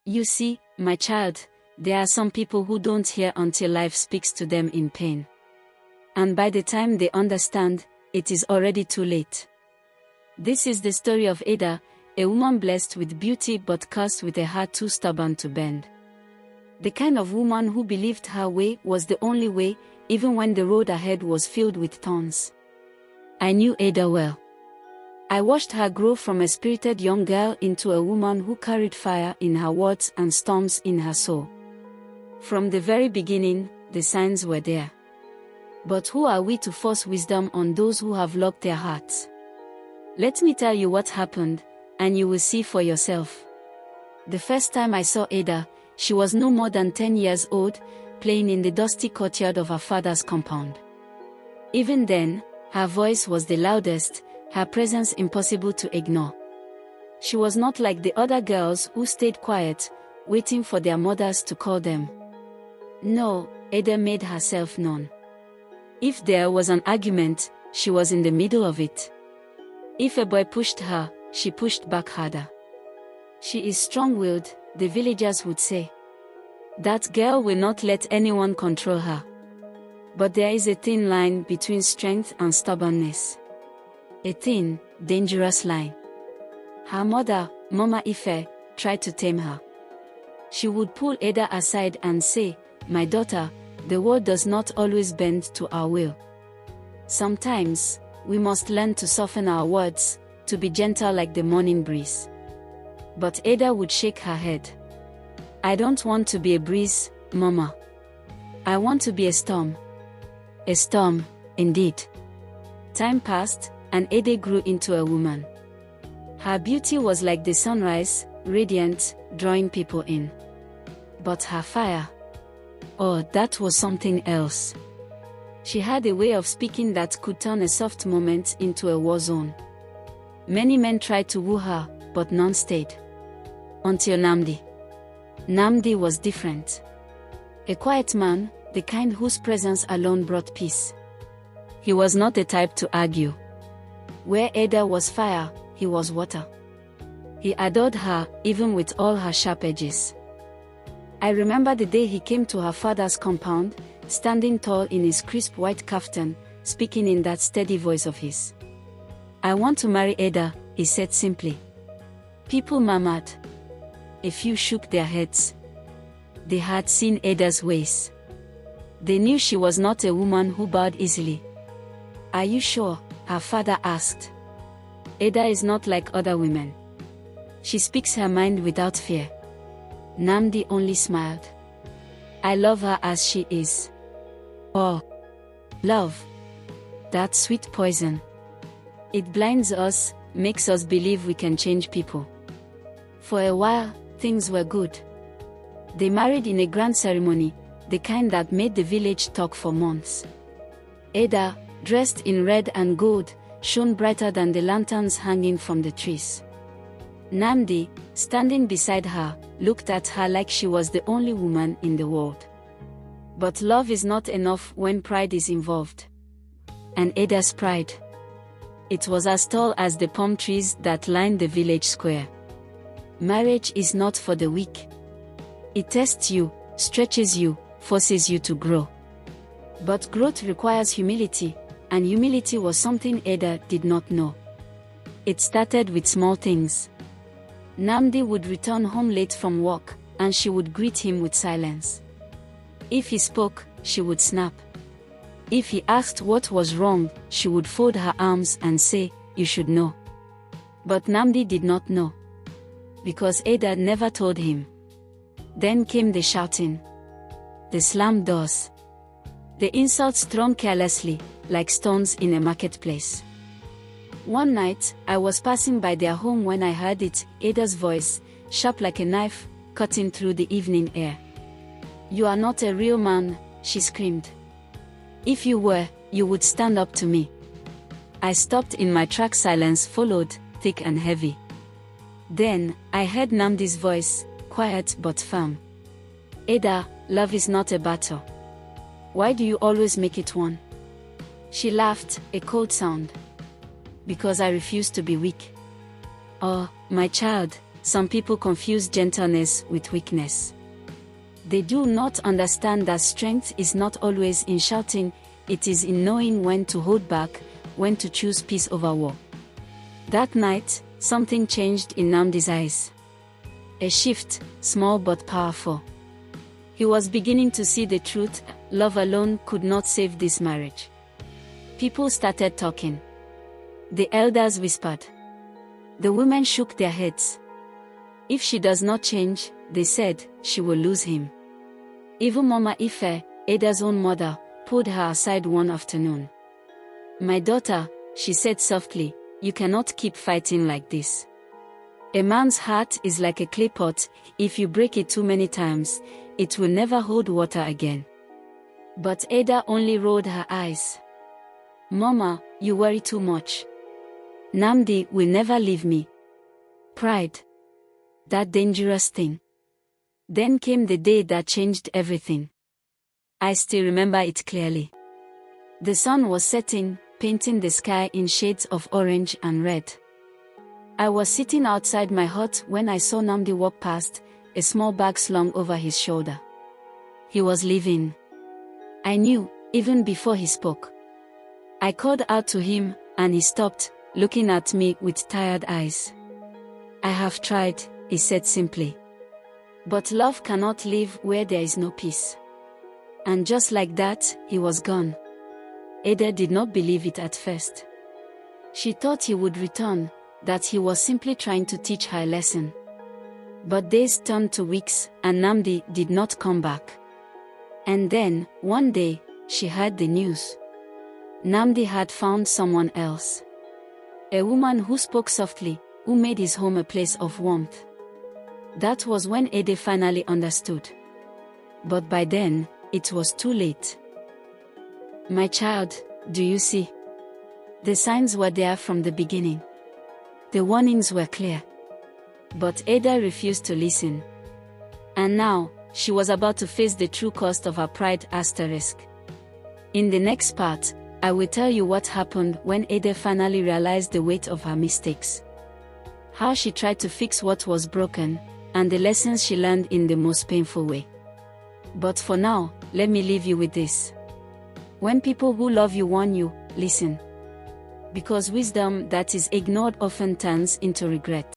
You see, my child, there are some people who don't hear until life speaks to them in pain. And by the time they understand, it is already too late. This is the story of Ada, a woman blessed with beauty but cursed with a heart too stubborn to bend. The kind of woman who believed her way was the only way, even when the road ahead was filled with thorns. I knew Ada well. I watched her grow from a spirited young girl into a woman who carried fire in her words and storms in her soul. From the very beginning, the signs were there. But who are we to force wisdom on those who have locked their hearts? Let me tell you what happened, and you will see for yourself. The first time I saw Ada, she was no more than 10 years old, playing in the dusty courtyard of her father's compound. Even then, her voice was the loudest, her presence impossible to ignore. She was not like the other girls who stayed quiet, waiting for their mothers to call them. No, Ada made herself known. If there was an argument, she was in the middle of it. If a boy pushed her, she pushed back harder. She is strong-willed, the villagers would say. That girl will not let anyone control her. But there is a thin line between strength and stubbornness. A thin, dangerous line. Her mother, Mama Ife, tried to tame her. She would pull Ada aside and say, "My daughter, the world does not always bend to our will. Sometimes, we must learn to soften our words, to be gentle like the morning breeze." But Ada would shake her head. "I don't want to be a breeze, Mama. I want to be a storm." A storm, indeed. Time passed, and Ada grew into a woman. Her beauty was like the sunrise, radiant, drawing people in. But her fire, oh, that was something else. She had a way of speaking that could turn a soft moment into a war zone. Many men tried to woo her, but none stayed. Until Namdi. Namdi was different. A quiet man, the kind whose presence alone brought peace. He was not the type to argue. Where Ada was fire, he was water. He adored her, even with all her sharp edges. I remember the day he came to her father's compound, standing tall in his crisp white kaftan, speaking in that steady voice of his. "I want to marry Ada," he said simply. People murmured. A few shook their heads. They had seen Ada's ways. They knew she was not a woman who bowed easily. "Are you sure?" her father asked. "Ada is not like other women. She speaks her mind without fear." Namdi only smiled. "I love her as she is." Oh, love. That sweet poison. It blinds us, makes us believe we can change people. For a while, things were good. They married in a grand ceremony, the kind that made the village talk for months. Ada, dressed in red and gold, shone brighter than the lanterns hanging from the trees. Namdi, standing beside her, looked at her like she was the only woman in the world. But love is not enough when pride is involved. And Ada's pride. It was as tall as the palm trees that lined the village square. Marriage is not for the weak. It tests you, stretches you, forces you to grow. But growth requires humility, and humility was something Ada did not know. It started with small things. Namdi would return home late from work, and she would greet him with silence. If he spoke, she would snap. If he asked what was wrong, she would fold her arms and say, "You should know." But Namdi did not know. Because Ada never told him. Then came the shouting. The slammed doors. The insults thrown carelessly, like stones in a marketplace. One night, I was passing by their home when I heard it, Ada's voice, sharp like a knife, cutting through the evening air. "You are not a real man," she screamed. "If you were, you would stand up to me." I stopped in my tracks. Silence followed, thick and heavy. Then, I heard Namdi's voice, quiet but firm. "Ada, love is not a battle. Why do you always make it one?" She laughed, a cold sound. "Because I refuse to be weak." "Oh, my child," some people confuse gentleness with weakness. They do not understand that strength is not always in shouting, it is in knowing when to hold back, when to choose peace over war. That night, something changed in Nnamdi's eyes. A shift, small but powerful. He was beginning to see the truth: love alone could not save this marriage. People started talking. The elders whispered. The women shook their heads. If she does not change, they said, she will lose him. Even Mama Ife, Ada's own mother, pulled her aside one afternoon. My daughter, she said softly, you cannot keep fighting like this. A man's heart is like a clay pot, if you break it too many times, it will never hold water again. But Ada only rolled her eyes. Mama, you worry too much. Nnamdi will never leave me. Pride. That dangerous thing. Then came the day that changed everything. I still remember it clearly. The sun was setting, painting the sky in shades of orange and red. I was sitting outside my hut when I saw Nnamdi walk past, a small bag slung over his shoulder. He was leaving. I knew, even before he spoke. I called out to him, and he stopped, looking at me with tired eyes. I have tried, he said simply. But love cannot live where there is no peace. And just like that, he was gone. Ada did not believe it at first. She thought he would return, that he was simply trying to teach her a lesson. But days turned to weeks, and Nnamdi did not come back. And then, one day, she heard the news. Nnamdi had found someone else. A woman who spoke softly, who made his home a place of warmth. That was when Ada finally understood. But by then, it was too late. My child, do you see? The signs were there from the beginning. The warnings were clear. But Ada refused to listen. And now, she was about to face the true cost of her pride *. In the next part, I will tell you what happened when Ada finally realized the weight of her mistakes. How she tried to fix what was broken, and the lessons she learned in the most painful way. But for now, let me leave you with this. When people who love you warn you, listen. Because wisdom that is ignored often turns into regret.